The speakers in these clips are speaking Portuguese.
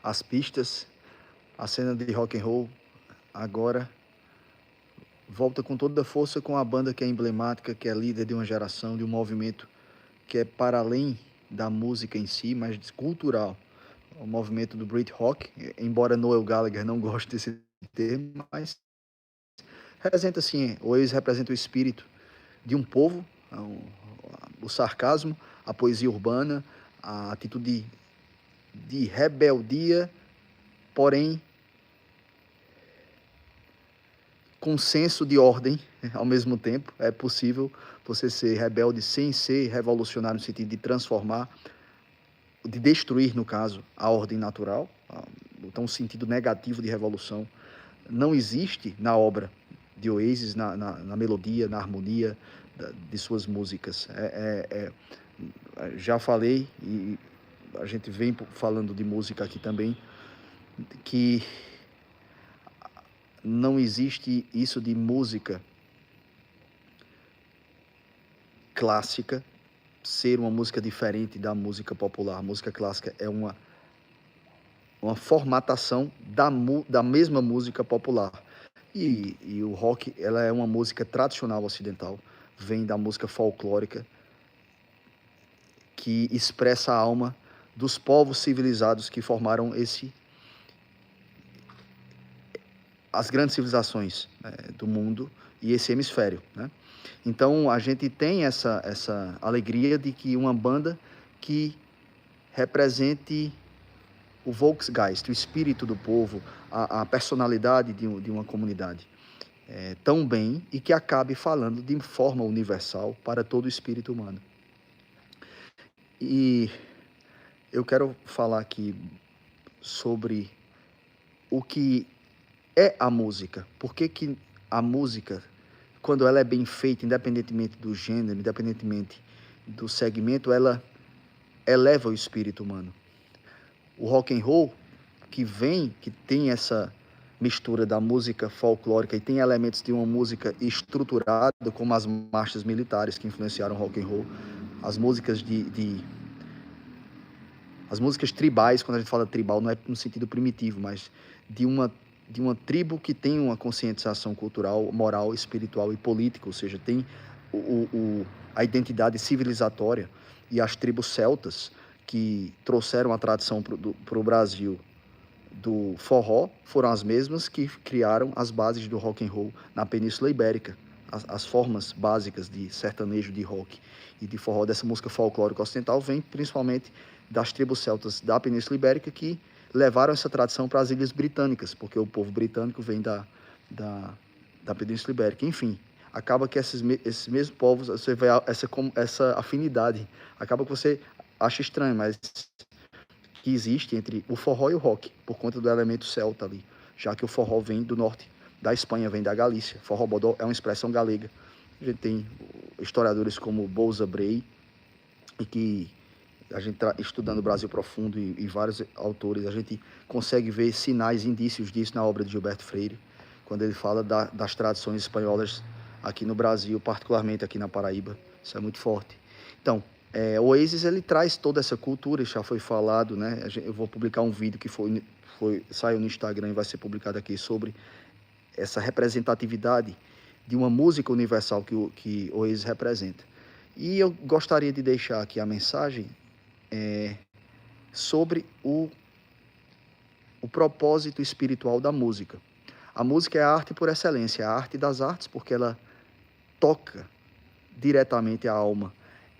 as pistas, a cena de rock and roll agora volta com toda a força com a banda que é emblemática, que é líder de uma geração, de um movimento que é para além da música em si, mas cultural. O movimento do Brit Rock, embora Noel Gallagher não goste desse termo, mas representa sim, ou eles representam o espírito de um povo, o sarcasmo, a poesia urbana, a atitude de rebeldia, porém com senso de ordem ao mesmo tempo. É possível você ser rebelde sem ser revolucionário no sentido de transformar, de destruir, no caso, a ordem natural. Então, o sentido negativo de revolução não existe na obra de Oasis, na melodia, na harmonia de suas músicas. Já falei, e a gente vem falando de música aqui também, que não existe isso de música clássica ser uma música diferente da música popular. A música clássica é uma formatação da mesma música popular. E o rock, ela é uma música tradicional ocidental, vem da música folclórica, que expressa a alma dos povos civilizados que formaram as grandes civilizações, né, do mundo e esse hemisfério, né? Então a gente tem essa alegria de que uma banda que represente o Volksgeist, o espírito do povo, a personalidade de uma comunidade, tão bem, e que acabe falando de forma universal para todo o espírito humano. E eu quero falar aqui sobre o que é a música. Por que a música, quando ela é bem feita, independentemente do gênero, independentemente do segmento, ela eleva o espírito humano. O rock and roll, que tem essa mistura da música folclórica e tem elementos de uma música estruturada, como as marchas militares que influenciaram o rock and roll, as músicas as músicas tribais. Quando a gente fala tribal, não é no sentido primitivo, mas de uma tribo que tem uma conscientização cultural, moral, espiritual e política, ou seja, tem a identidade civilizatória. E as tribos celtas, que trouxeram a tradição para o Brasil do forró, foram as mesmas que criaram as bases do rock and roll na Península Ibérica. As formas básicas de sertanejo, de rock e de forró, dessa música folclórica ocidental, vem principalmente das tribos celtas da Península Ibérica, que levaram essa tradição para as Ilhas Britânicas, porque o povo britânico vem da Península Ibérica. Enfim, acaba que esses mesmos povos, você vê essa afinidade, acaba que você acha estranho, mas que existe entre o forró e o rock, por conta do elemento celta ali, já que o forró vem do norte da Espanha, vem da Galícia. Forró bodó é uma expressão galega. A gente tem historiadores como Bouza Bray, e que a gente estudando o Brasil Profundo e vários autores, a gente consegue ver sinais, indícios disso na obra de Gilberto Freire, quando ele fala das tradições espanholas aqui no Brasil, particularmente aqui na Paraíba. Isso é muito forte. Então, o Oasis, ele traz toda essa cultura, já foi falado, né? Eu vou publicar um vídeo que saiu no Instagram e vai ser publicado aqui, sobre essa representatividade de uma música universal que o Oasis representa. E eu gostaria de deixar aqui a mensagem sobre o propósito espiritual da música. A música é a arte por excelência, é a arte das artes, porque ela toca diretamente a alma.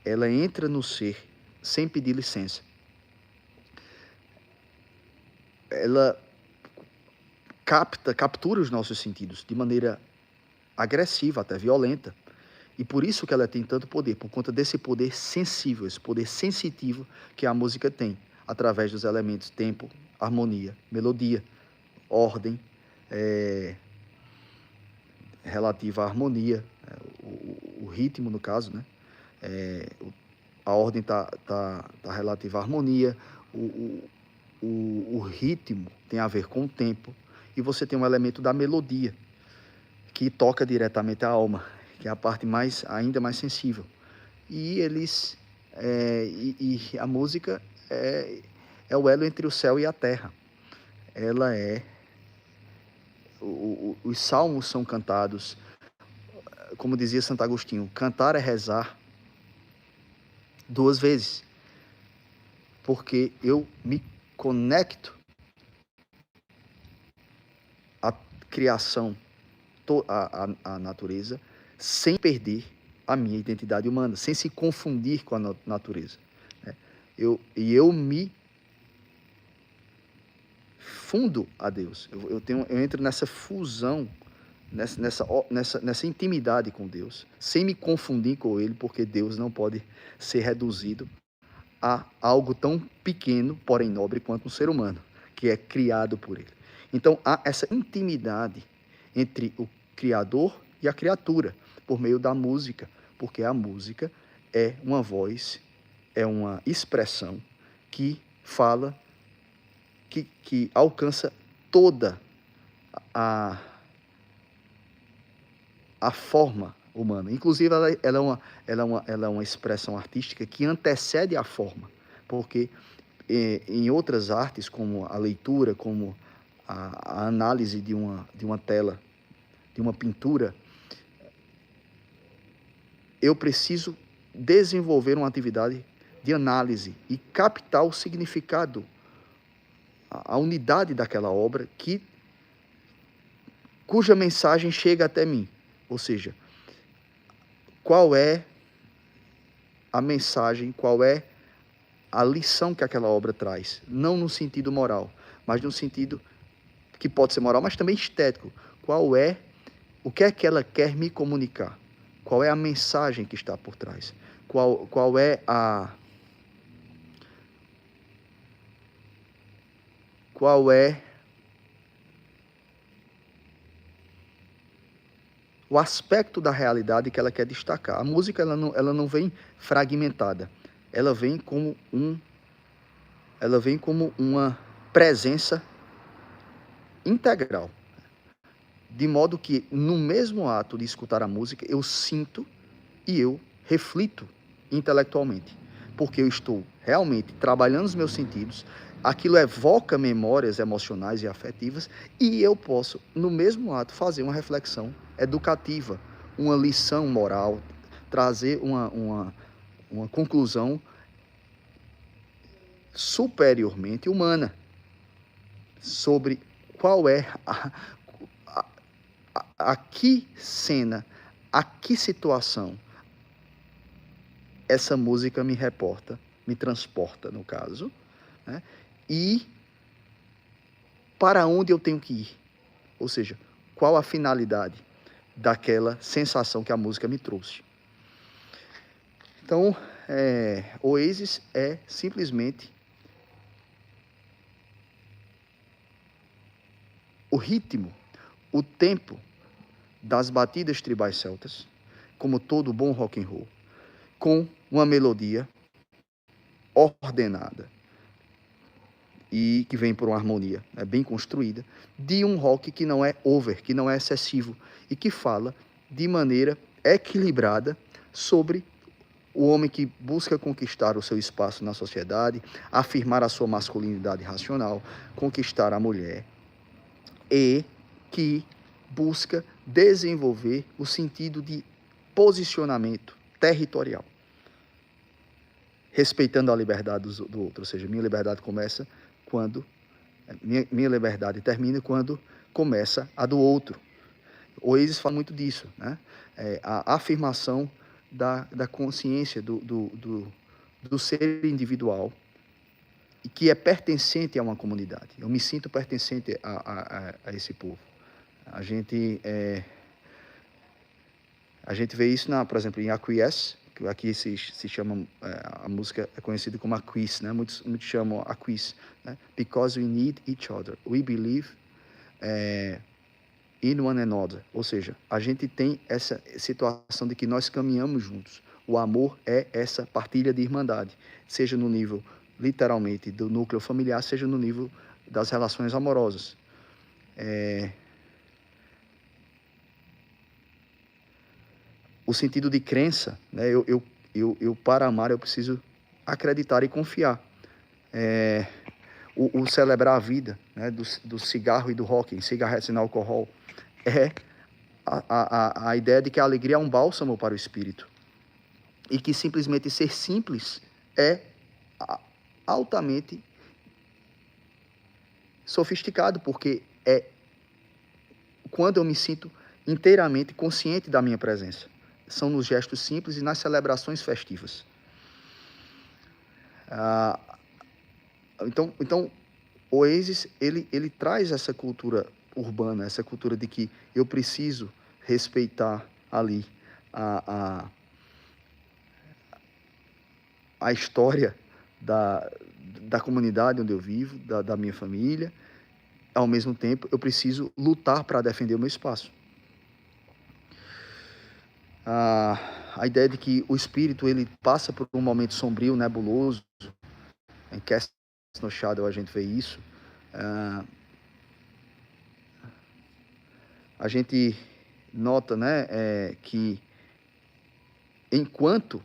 Ela entra no ser sem pedir licença. Ela captura os nossos sentidos de maneira agressiva, até violenta. E por isso que ela tem tanto poder, por conta desse poder sensível, esse poder sensitivo que a música tem, através dos elementos tempo, harmonia, melodia, ordem, relativa à harmonia, o ritmo, no caso, né? A ordem tá relativa à harmonia, o ritmo tem a ver com o tempo, e você tem um elemento da melodia, que toca diretamente a alma, que é a parte ainda mais sensível. E a música é o elo entre o céu e a terra. ela é... os salmos são cantados, como dizia Santo Agostinho, cantar é rezar 2 vezes, porque eu me conecto à criação, à natureza, sem perder a minha identidade humana, sem se confundir com a natureza. Eu me fundo a Deus. Eu entro nessa fusão, nessa intimidade com Deus, sem me confundir com Ele, porque Deus não pode ser reduzido a algo tão pequeno, porém nobre, quanto um ser humano, que é criado por Ele. Então, há essa intimidade entre o Criador e a criatura, por meio da música, porque a música é uma voz, é uma expressão que fala, que alcança toda a forma humana. Inclusive, ela é uma expressão artística que antecede a forma, porque em outras artes, como a leitura, como a análise de uma tela, de uma pintura, eu preciso desenvolver uma atividade de análise e captar o significado, a unidade daquela obra, cuja mensagem chega até mim. Ou seja, qual é a mensagem, qual é a lição que aquela obra traz. Não no sentido moral, mas no sentido que pode ser moral, mas também estético. O que é que ela quer me comunicar? Qual é a mensagem que está por trás? Qual é o aspecto da realidade que ela quer destacar? A música, ela não vem fragmentada. Ela vem como uma presença integral. De modo que, no mesmo ato de escutar a música, eu sinto e eu reflito intelectualmente. Porque eu estou realmente trabalhando os meus sentidos, aquilo evoca memórias emocionais e afetivas, e eu posso, no mesmo ato, fazer uma reflexão educativa, uma lição moral, trazer uma conclusão superiormente humana sobre qual é a que cena, a que situação essa música me reporta, me transporta, no caso, né? E para onde eu tenho que ir. Ou seja, qual a finalidade daquela sensação que a música me trouxe. Então, Oasis é simplesmente o ritmo, o tempo das batidas tribais celtas, como todo bom rock and roll, com uma melodia ordenada e que vem por uma harmonia bem construída, de um rock que não é over, que não é excessivo e que fala de maneira equilibrada sobre o homem que busca conquistar o seu espaço na sociedade, afirmar a sua masculinidade racional, conquistar a mulher, e que busca desenvolver o sentido de posicionamento territorial, respeitando a liberdade do outro. Ou seja, minha liberdade começa quando... Minha liberdade termina quando começa a do outro. O Oasis fala muito disso, né? A afirmação da consciência do ser individual e que é pertencente a uma comunidade. Eu me sinto pertencente a esse povo. A gente vê isso, por exemplo, em Acquiesce, que aqui se chama, a música é conhecida como Acquiesce, né? Muitos chamam Acquiesce, né? Because we need each other. We believe in one another. Ou seja, a gente tem essa situação de que nós caminhamos juntos. O amor é essa partilha de irmandade, seja no nível, literalmente, do núcleo familiar, seja no nível das relações amorosas. O sentido de crença, né? Eu para amar, eu preciso acreditar e confiar. o celebrar a vida, né, do cigarro e do rock, cigarettes e alcohol, é a ideia de que a alegria é um bálsamo para o espírito. E que simplesmente ser simples é altamente sofisticado, porque é quando eu me sinto inteiramente consciente da minha presença. São nos gestos simples e nas celebrações festivas. Então, o Oasis, ele traz essa cultura urbana, essa cultura de que eu preciso respeitar ali a história da comunidade onde eu vivo, da minha família. Ao mesmo tempo, eu preciso lutar para defender o meu espaço. A ideia de que o espírito ele passa por um momento sombrio, nebuloso. Em Cast no Shadow a gente vê isso. A gente nota, né, que enquanto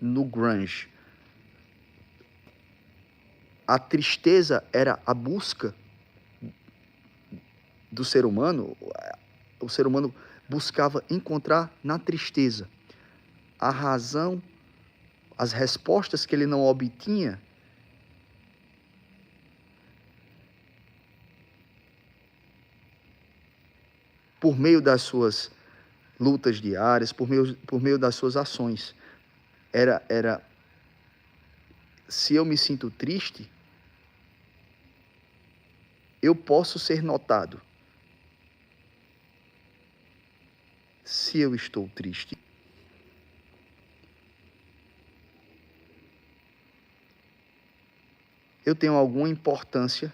no grunge a tristeza era a busca do ser humano, o ser humano buscava encontrar na tristeza a razão, as respostas que ele não obtinha por meio das suas lutas diárias, por meio das suas ações. Era se eu me sinto triste, eu posso ser notado. Se eu estou triste, eu tenho alguma importância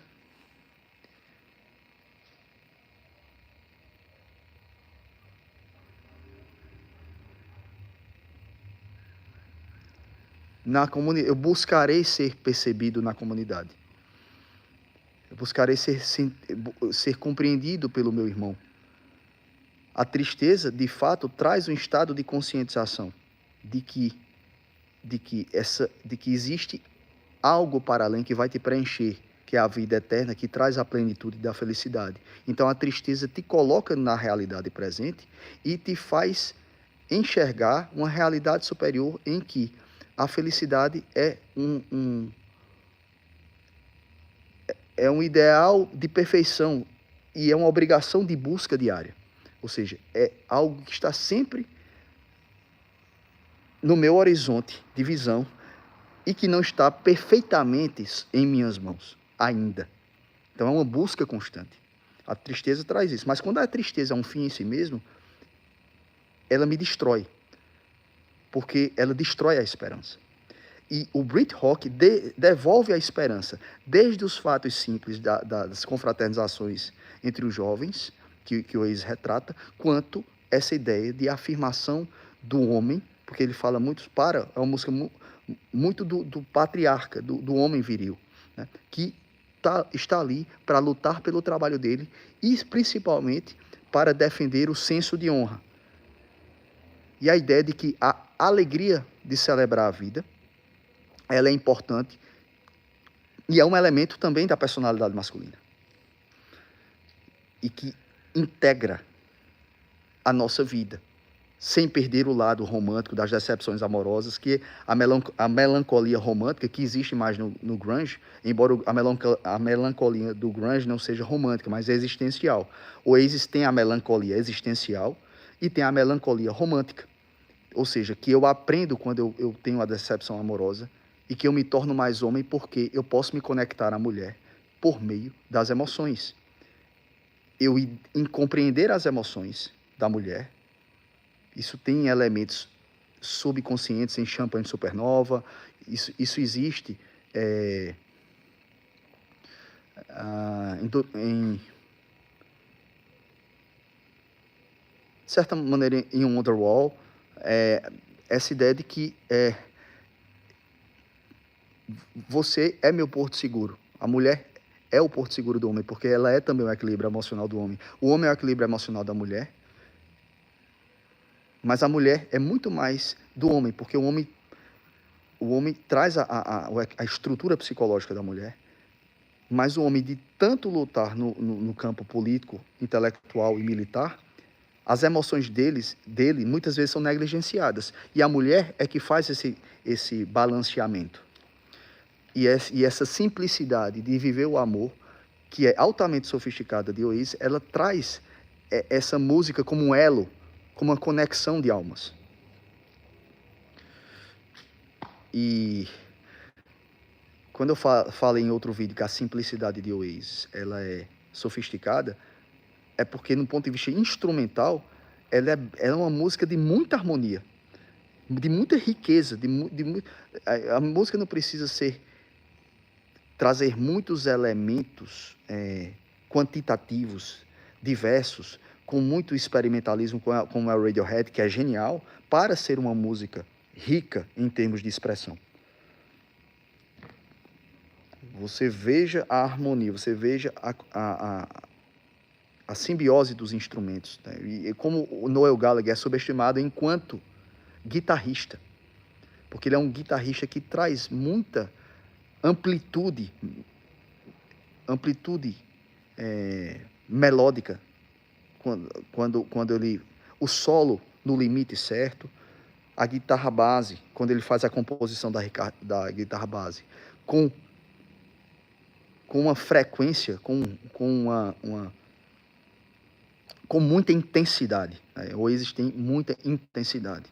na comunidade. Eu buscarei ser percebido na comunidade. Eu buscarei ser compreendido pelo meu irmão. A tristeza, de fato, traz um estado de conscientização de que existe algo para além que vai te preencher, que é a vida eterna, que traz a plenitude da felicidade. Então a tristeza te coloca na realidade presente e te faz enxergar uma realidade superior em que a felicidade é um ideal de perfeição e é uma obrigação de busca diária. Ou seja, é algo que está sempre no meu horizonte de visão e que não está perfeitamente em minhas mãos ainda. Então é uma busca constante. A tristeza traz isso. Mas quando a tristeza é um fim em si mesmo, ela me destrói. Porque ela destrói a esperança. E o Brit-Rock devolve a esperança, desde os fatos simples das confraternizações entre os jovens, que o Oasis retrata, quanto essa ideia de afirmação do homem, porque ele fala é uma música muito do patriarca, do homem viril, né, que está ali para lutar pelo trabalho dele e principalmente para defender o senso de honra. E a ideia de que a alegria de celebrar a vida, ela é importante e é um elemento também da personalidade masculina. E que integra a nossa vida, sem perder o lado romântico das decepções amorosas, que a melancolia romântica que existe mais no grunge, embora a melancolia do grunge não seja romântica, mas é existencial. O Oasis tem a melancolia existencial e tem a melancolia romântica. Ou seja, que eu aprendo quando eu tenho a decepção amorosa e que eu me torno mais homem porque eu posso me conectar à mulher por meio das emoções. Eu em compreender as emoções da mulher, isso tem elementos subconscientes em Champagne Supernova, isso existe de certa maneira em Wonderwall, essa ideia de que você é meu porto seguro. A mulher é o porto seguro do homem, porque ela é também o equilíbrio emocional do homem. O homem é o equilíbrio emocional da mulher, mas a mulher é muito mais do homem, porque o homem traz a estrutura psicológica da mulher Mas o homem, de tanto lutar no campo político, intelectual e militar, as emoções dele muitas vezes são negligenciadas. E a mulher é que faz esse balanceamento. E essa simplicidade de viver o amor, que é altamente sofisticada de Oasis, ela traz essa música como um elo, como uma conexão de almas. E quando eu falei em outro vídeo que a simplicidade de Oasis ela é sofisticada, é porque, no ponto de vista instrumental, ela é uma música de muita harmonia, de muita riqueza. A música não precisa trazer muitos elementos quantitativos, diversos, com muito experimentalismo, como é o Radiohead, que é genial, para ser uma música rica em termos de expressão. Você veja a harmonia, você veja a simbiose dos instrumentos, né? E como o Noel Gallagher é subestimado enquanto guitarrista, porque ele é um guitarrista que traz muita amplitude melódica, quando ele, o solo no limite certo, a guitarra base, quando ele faz a composição da guitarra base, com uma frequência, com muita intensidade. Né? Oasis tem muita intensidade.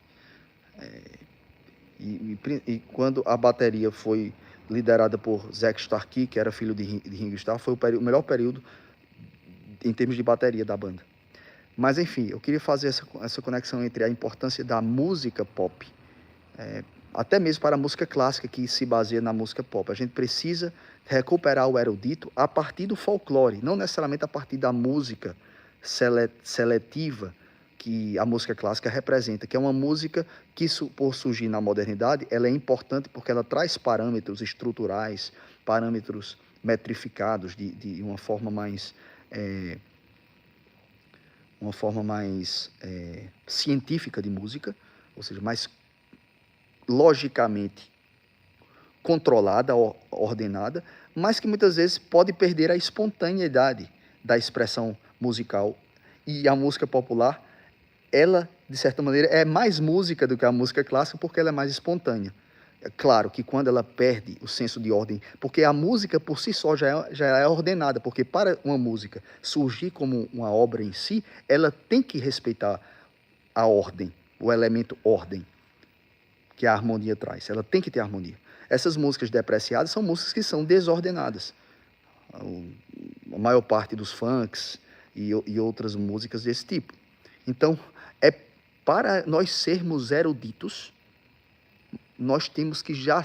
E quando a bateria foi liderada por Zak Starkey, que era filho de Ringo Starr, foi o melhor período em termos de bateria da banda. Mas, enfim, eu queria fazer essa conexão entre a importância da música pop, até mesmo para a música clássica, que se baseia na música pop. A gente precisa recuperar o erudito a partir do folclore, não necessariamente a partir da música seletiva que a música clássica representa, que é uma música que, por surgir na modernidade, ela é importante porque ela traz parâmetros estruturais, parâmetros metrificados de uma forma mais científica de música, ou seja, mais logicamente controlada, ordenada, mas que muitas vezes pode perder a espontaneidade da expressão musical. E a música popular, ela, de certa maneira, é mais música do que a música clássica, porque ela é mais espontânea. É claro que quando ela perde o senso de ordem, porque a música por si só já é ordenada, porque para uma música surgir como uma obra em si, ela tem que respeitar a ordem, o elemento ordem que a harmonia traz. Ela tem que ter harmonia. Essas músicas depreciadas são músicas que são desordenadas. A maior parte dos funks e outras músicas desse tipo. Então, para nós sermos eruditos, nós temos que já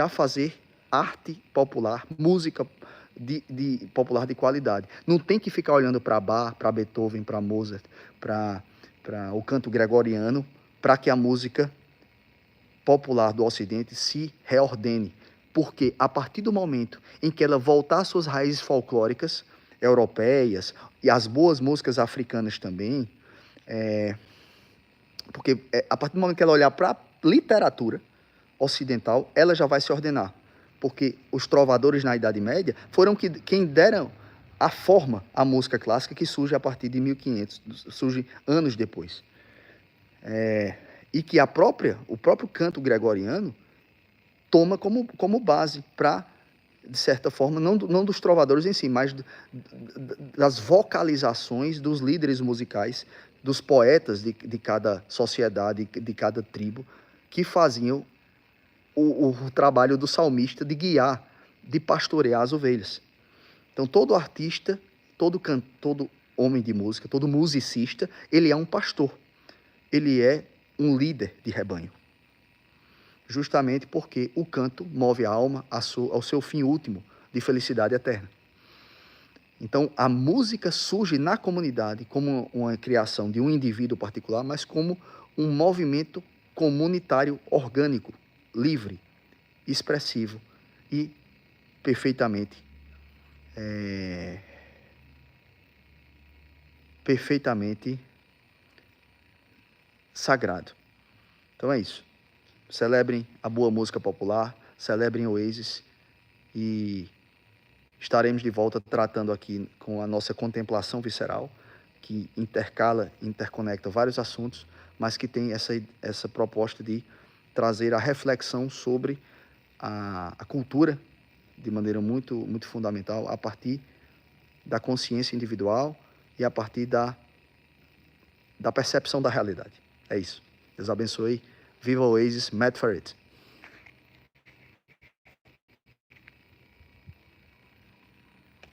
fazer arte popular, música popular de qualidade. Não tem que ficar olhando para Bach, para Beethoven, para Mozart, para o canto gregoriano, para que a música popular do Ocidente se reordene. Porque a partir do momento em que ela voltar às suas raízes folclóricas, europeias, e as boas músicas africanas também, porque a partir do momento que ela olhar para a literatura ocidental, ela já vai se ordenar. Porque os trovadores na Idade Média foram quem deram a forma à música clássica, que surge a partir de 1500, surge anos depois. E que o próprio canto gregoriano toma como base para, de certa forma, não dos trovadores em si, mas das vocalizações dos líderes musicais, dos poetas de cada sociedade, de cada tribo, que faziam o trabalho do salmista de guiar, de pastorear as ovelhas. Então, todo artista, todo homem de música, todo musicista, ele é um pastor. Ele é um líder de rebanho. Justamente porque o canto move a alma ao seu fim último de felicidade eterna. Então, a música surge na comunidade como uma criação de um indivíduo particular, mas como um movimento comunitário orgânico, livre, expressivo e perfeitamente sagrado. Então é isso. Celebrem a boa música popular, celebrem Oasis e Estaremos de volta tratando aqui com a nossa contemplação visceral, que intercala, interconecta vários assuntos, mas que tem essa proposta de trazer a reflexão sobre a cultura de maneira muito fundamental, a partir da consciência individual e a partir da percepção da realidade. É isso. Deus abençoe. Viva o Oasis, Mad for It.